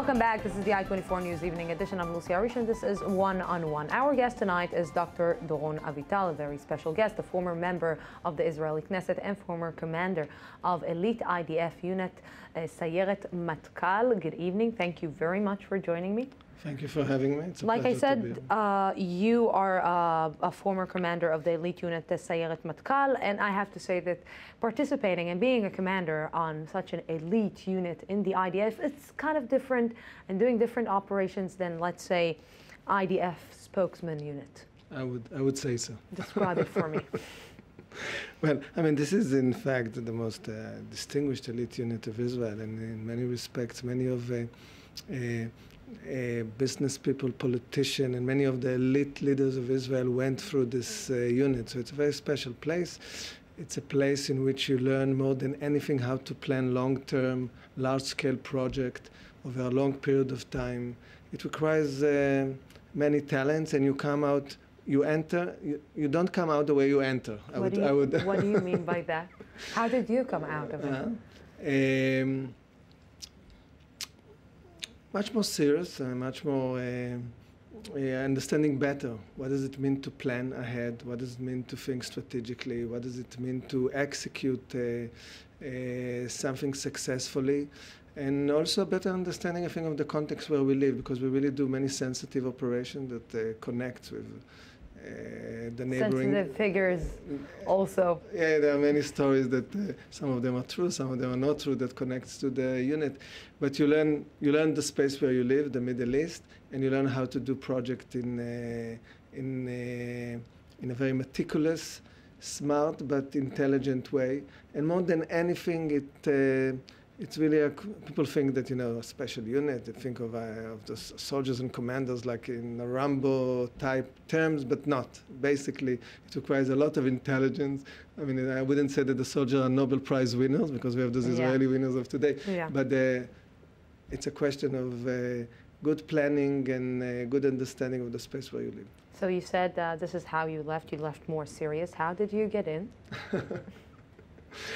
Welcome back. This is the i24 News Evening Edition. I'm Lucy Arish, and this is One on One. Our guest tonight is Dr. Doron Avital, a very special guest, a former member of the Israeli Knesset and former commander of elite IDF unit, Sayeret Matkal. Good evening. Thank you very much for joining me. Thank you for having me. It's a like I pleasure said, you are a former commander of the elite unit, the Sayeret Matkal, and I have to say that participating and being a commander on such an elite unit in the IDF, it's kind of different and doing different operations than, let's say, IDF spokesman unit. I would say so. Describe it for me. Well, I mean, this is in fact the most distinguished elite unit of Israel, and in many respects, many of business people, politicians, and many of the elite leaders of Israel went through this unit. So it's a very special place. It's a place in which you learn more than anything how to plan long-term, large-scale project over a long period of time. It requires many talents, and you come out, you enter, you don't come out the way you enter. What do you mean by that? How did you come out of it? Much more serious, much more understanding better. What does it mean to plan ahead? What does it mean to think strategically? What does it mean to execute something successfully? And also a better understanding, I think, of the context where we live, because we really do many sensitive operations that connect with the neighboring... Sensitive figures also. Yeah, there are many stories that some of them are true, some of them are not true, that connects to the unit. But you learn the space where you live, the Middle East, and you learn how to do project in a very meticulous, smart, but intelligent way. And more than anything, it's really people think that, you know, a special unit, they think of the soldiers and commanders like in a Rambo type terms, but not. Basically, it requires a lot of intelligence. I mean, I wouldn't say that the soldiers are Nobel Prize winners, because we have those Israeli winners of today. Yeah. But it's a question of good planning and good understanding of the space where you live. So you said this is how you left. You left more serious. How did you get in?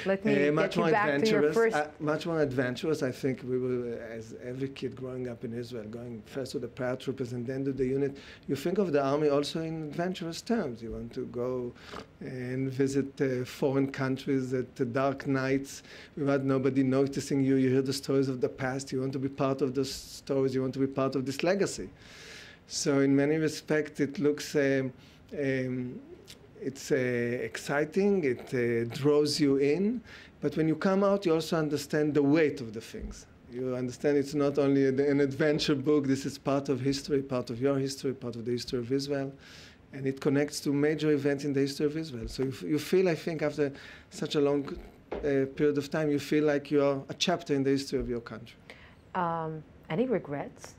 Let me get you back to your first... much more adventurous. I think we were, as every kid growing up in Israel, going first to the paratroopers and then to the unit, you think of the army also in adventurous terms. You want to go and visit foreign countries at dark nights without nobody noticing you. You hear the stories of the past. You want to be part of those stories. You want to be part of this legacy. So in many respects, it looks... it's exciting, it draws you in, but when you come out, you also understand the weight of the things. You understand it's not only an adventure book, this is part of history, part of your history, part of the history of Israel, and it connects to major events in the history of Israel. So you feel, I think, after such a long period of time, you feel like you're a chapter in the history of your country. Any regrets?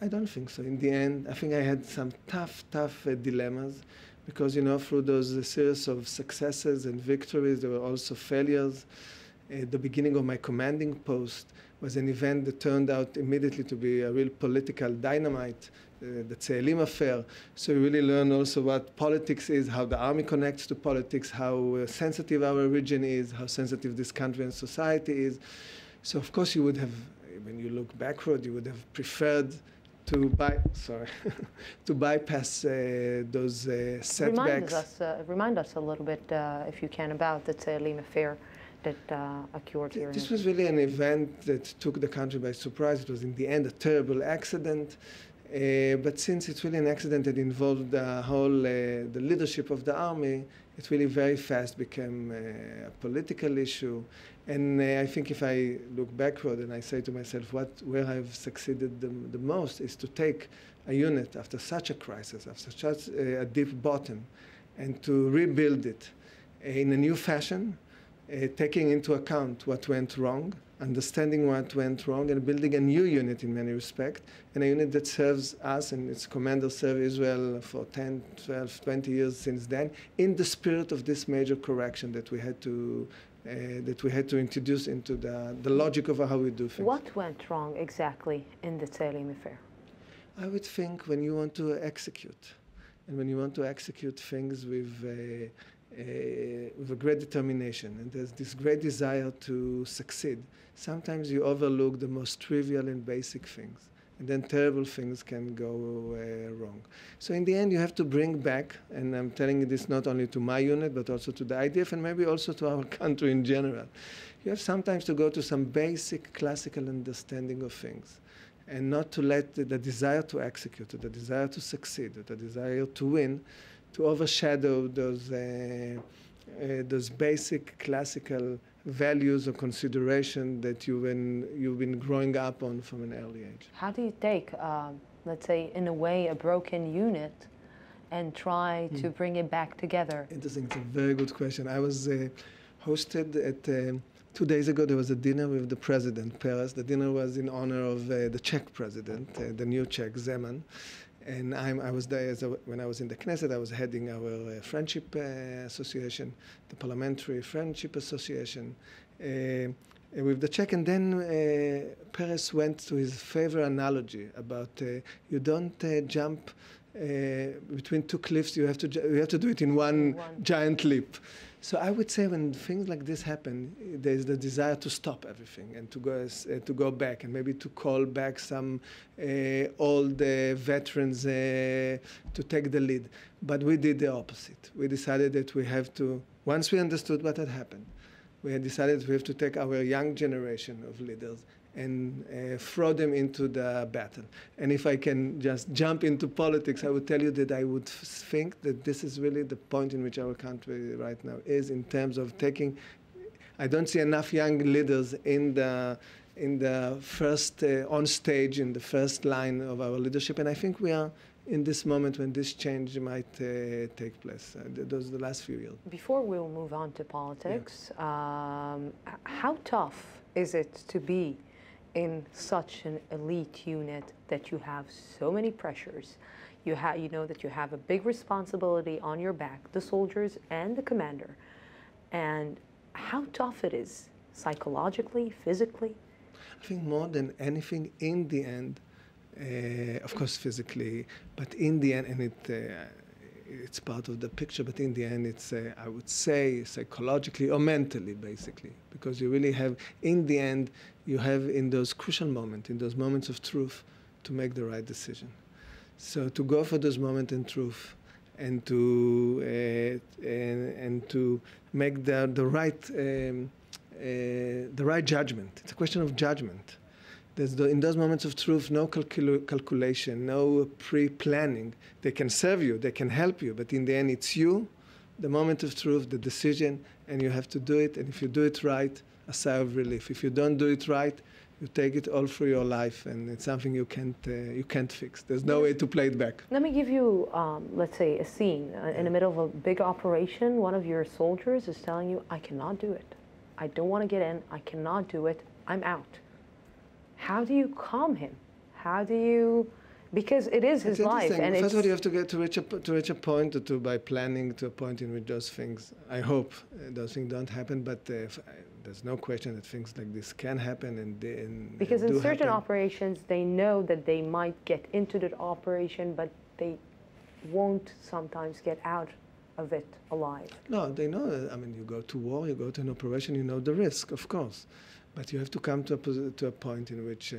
I don't think so. In the end, I think I had some tough dilemmas, because, you know, through those series of successes and victories, there were also failures. The beginning of my commanding post was an event that turned out immediately to be a real political dynamite, the Tzelim affair. So you really learn also what politics is, how the army connects to politics, how sensitive our region is, how sensitive this country and society is. So of course you would have, when you look backward, you would have preferred to bypass those setbacks. Remind us a little bit, if you can, about the Tzelim affair that occurred here. This was really an event that took the country by surprise. It was in the end a terrible accident. But since it's really an accident that involved the whole, the leadership of the army, it really very fast became a political issue. And I think if I look backward and I say to myself, where I've succeeded the most is to take a unit after such a crisis, after such a deep bottom, and to rebuild it in a new fashion, taking into account what went wrong, understanding what went wrong, and building a new unit in many respects, and a unit that serves us and its commander served Israel for 10, 12, 20 years since then, in the spirit of this major correction that we had to introduce into the logic of how we do things. What went wrong exactly in the Tzelim affair? I would think when you want to execute, and when you want to execute things with with a great determination, and there's this great desire to succeed. Sometimes you overlook the most trivial and basic things, and then terrible things can go wrong. So in the end, you have to bring back, and I'm telling you this not only to my unit, but also to the IDF, and maybe also to our country in general. You have sometimes to go to some basic classical understanding of things, and not to let the desire to execute, the desire to succeed, the desire to win, to overshadow those basic classical values or consideration that you've been growing up on from an early age. How do you take, let's say, in a way, a broken unit and try to bring it back together? Interesting. It's a very good question. I was hosted at 2 days ago. There was a dinner with the president, Perez. The dinner was in honor of the Czech president, the new Czech Zeman. And I was there when I was in the Knesset. I was heading our Friendship Association, the Parliamentary Friendship Association, with the Czech. And then Perez went to his favorite analogy about you don't jump between two cliffs. You have to do it in one giant leap. So I would say when things like this happen, there's the desire to stop everything and to go back, and maybe to call back some old veterans to take the lead. But we did the opposite. We decided that we have to, once we understood what had happened, we had decided we have to take our young generation of leaders and throw them into the battle. And if I can just jump into politics, I would tell you that I would think that this is really the point in which our country right now is in terms of taking. I don't see enough young leaders in the first on stage, in the first line of our leadership, and I think we are in this moment when this change might take place. Those are the last few years. Before we'll move on to politics, how tough is it to be in such an elite unit that you have so many pressures? You know that you have a big responsibility on your back, the soldiers and the commander. And how tough it is, psychologically, physically? I think more than anything, in the end, of course physically, but in the end, and it's part of the picture, but in the end it's, I would say, psychologically or mentally, basically. Because you really have, in the end, you have in those crucial moments, in those moments of truth, to make the right decision. So to go for those moments in truth and to make the right judgment. It's a question of judgment. There's in those moments of truth, no calculation, no pre-planning. They can serve you, they can help you, but in the end, it's you, the moment of truth, the decision, and you have to do it. And if you do it right, a sigh of relief. If you don't do it right, you take it all through your life, and it's something you can't fix. There's no way to play it back. Let me give you, let's say, a scene. In the middle of a big operation, one of your soldiers is telling you, I cannot do it. I don't want to get in. I cannot do it. I'm out. How do you calm him? How do you, because it is his life. And first of all, you have to get to reach a point or two by planning to a point in which those things, I hope those things don't happen, but there's no question that things like this can happen and because in certain operations, they know that they might get into the operation, but they won't sometimes get out of it alive. No, they know that. I mean, you go to war, you go to an operation, you know the risk, of course. But you have to come to a point in which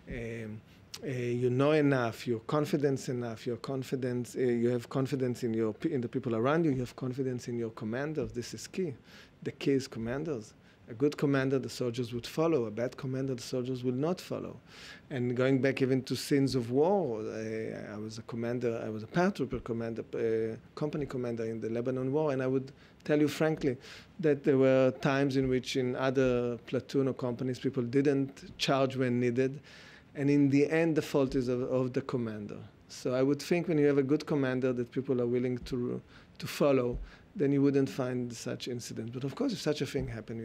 you know enough, you're confident enough, you have confidence in the people around you, you have confidence in your commanders. This is key. The key is commanders. A good commander, the soldiers would follow. A bad commander, the soldiers will not follow. And going back even to scenes of war, I was a commander, I was a paratrooper commander, company commander in the Lebanon war, and I would tell you frankly that there were times in which in other platoon or companies people didn't charge when needed, and in the end the fault is of the commander. So I would think when you have a good commander that people are willing to follow, then you wouldn't find such incidents. But of course, if such a thing happens,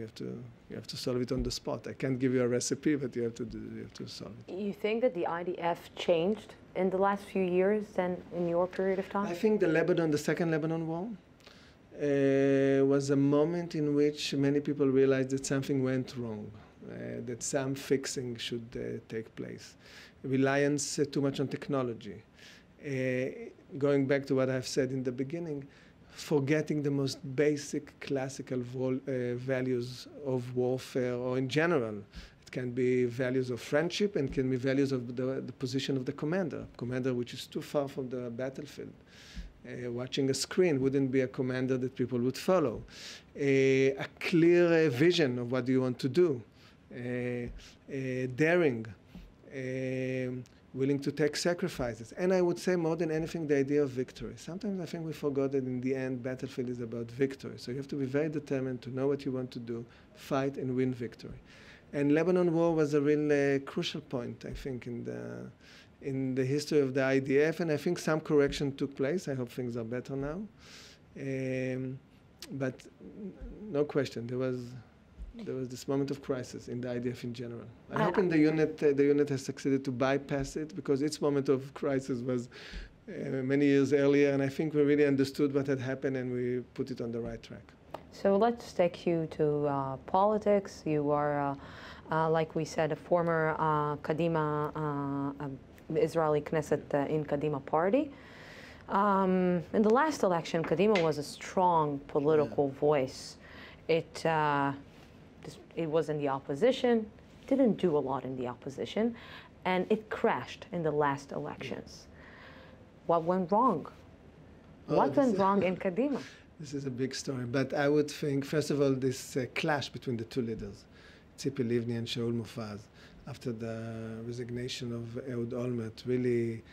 you have to solve it on the spot. I can't give you a recipe, but you have to solve it. You think that the IDF changed in the last few years than in your period of time? I think the second Lebanon war, was a moment in which many people realized that something went wrong, that some fixing should take place. Reliance too much on technology. Going back to what I've said in the beginning, forgetting the most basic classical values of warfare or in general. It can be values of friendship and can be values of the position of the commander which is too far from the battlefield. Watching a screen wouldn't be a commander that people would follow. A clear vision of what do you want to do. Daring. Willing to take sacrifices. And I would say more than anything, the idea of victory. Sometimes I think we forgot that in the end, battlefield is about victory. So you have to be very determined to know what you want to do, fight and win victory. And Lebanon war was a real crucial point, I think, in the history of the IDF. And I think some correction took place. I hope things are better now. But no question, there was this moment of crisis in the IDF in general. I hope in the unit has succeeded to bypass it, because its moment of crisis was many years earlier, and I think we really understood what had happened and we put it on the right track. So let's take you to politics. You are, like we said, a former Kadima, Israeli Knesset in Kadima party. In the last election, Kadima was a strong political voice. It was in the opposition, didn't do a lot in the opposition, and it crashed in the last elections. What went wrong? What went wrong in Kadima? This is a big story, but I would think, first of all, this clash between the two leaders, Tzipi Livni and Shaul Mofaz, after the resignation of Ehud Olmert, really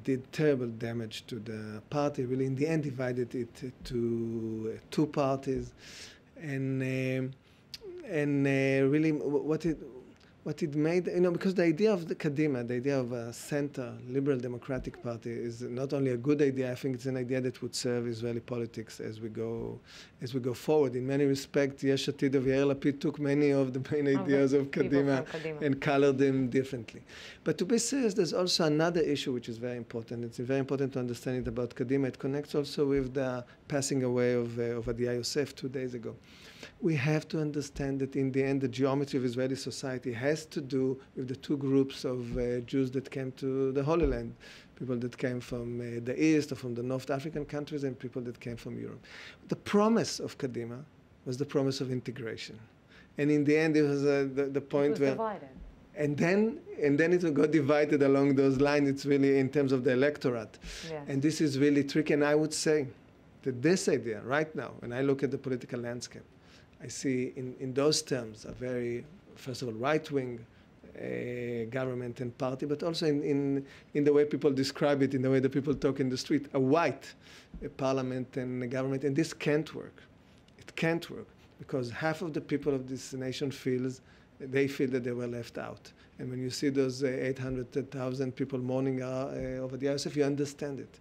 did terrible damage to the party, really in the end divided it to two parties. And really what it made, because the idea of the Kadima, the idea of a center, liberal democratic party is not only a good idea, I think it's an idea that would serve Israeli politics as we go forward. In many respects, Yesh Atid of Yair Lapid took many of the main ideas of Kadima and colored them differently. But to be serious, there's also another issue which is very important. It's very important to understand it about Kadima. It connects also with the passing away of Adia Yosef 2 days ago. We have to understand that in the end, the geometry of Israeli society has to do with the two groups of Jews that came to the Holy Land, people that came from the East or from the North African countries and people that came from Europe. The promise of Kadima was the promise of integration. And in the end, it was the point where... divided. And then it got divided along those lines. It's really in terms of the electorate. Yes. And this is really tricky. And I would say that this idea right now, when I look at the political landscape, I see in those terms a very, first of all, right-wing government and party, but also in the way people describe it, in the way that people talk in the street, a white parliament and a government. And this can't work. It can't work because half of the people of this nation feel that they were left out. And when you see those 800,000 people mourning over the Yosef, you understand it.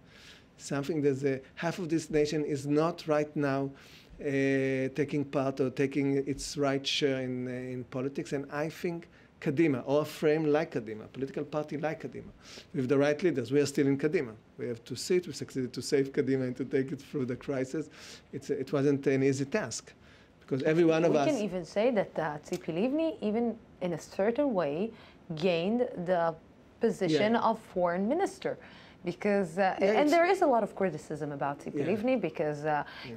Something that half of this nation is not right now taking part or taking its right share in politics. And I think Kadima, or a frame like Kadima, a political party like Kadima, with the right leaders, we are still in Kadima. We have to see it. We succeeded to save Kadima and to take it through the crisis. It wasn't an easy task. Because every one of us... We can even say that Tzipi Livni, even in a certain way, gained the position of foreign minister. Because, and there is a lot of criticism about Tzipi Livni because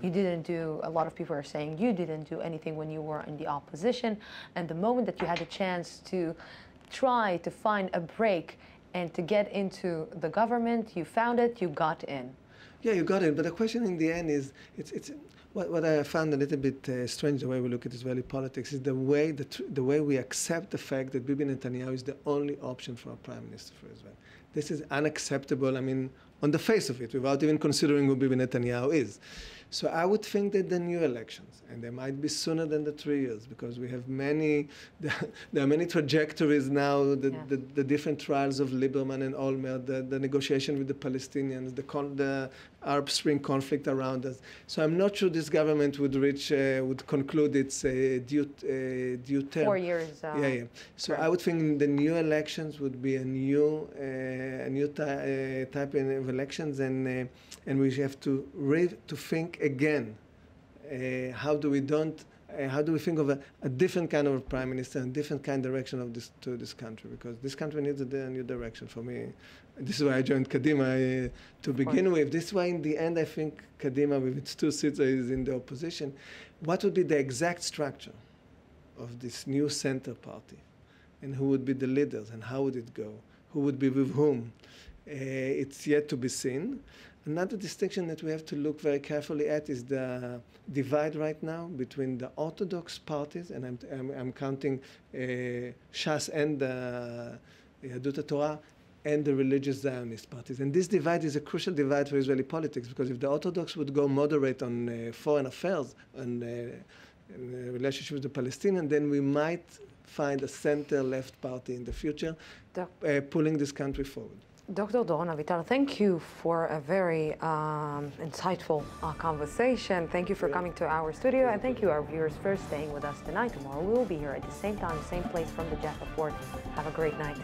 you didn't do, a lot of people are saying you didn't do anything when you were in the opposition. And the moment that you had a chance to try to find a break and to get into the government, you found it, you got in. Yeah, you got it. But the question in the end is, what I found a little bit strange, the way we look at Israeli politics, is the way we accept the fact that Bibi Netanyahu is the only option for a prime minister for Israel. This is unacceptable, I mean, on the face of it, without even considering who Bibi Netanyahu is. So I would think that the new elections, and they might be sooner than the 3 years, because we have many, there are many trajectories now, the different trials of Lieberman and Olmert, the negotiation with the Palestinians, the Arab Spring conflict around us. So I'm not sure this government would conclude its due term. 4 years. So I would think the new elections would be a new type of elections, and we have to think again. How do we don't how do we think of a different kind of a prime minister and different kind of direction of this country? Because this country needs a new direction for me. This is why I joined Kadima to begin with. This is why, in the end, I think Kadima, with its 2 seats, is in the opposition. What would be the exact structure of this new center party? And who would be the leaders? And how would it go? Who would be with whom? It's yet to be seen. Another distinction that we have to look very carefully at is the divide right now between the Orthodox parties, and I'm counting Shas and Yadut Torah, and the religious Zionist parties. And this divide is a crucial divide for Israeli politics, because if the Orthodox would go moderate on foreign affairs and relationship with the Palestinians, then we might find a center-left party in the future pulling this country forward. Dr. Doron Avital, thank you for a very insightful conversation. Thank you for coming to our studio, and thank you, our viewers, for staying with us tonight. Tomorrow we will be here at the same time, same place from the Jeff Report. Have a great night.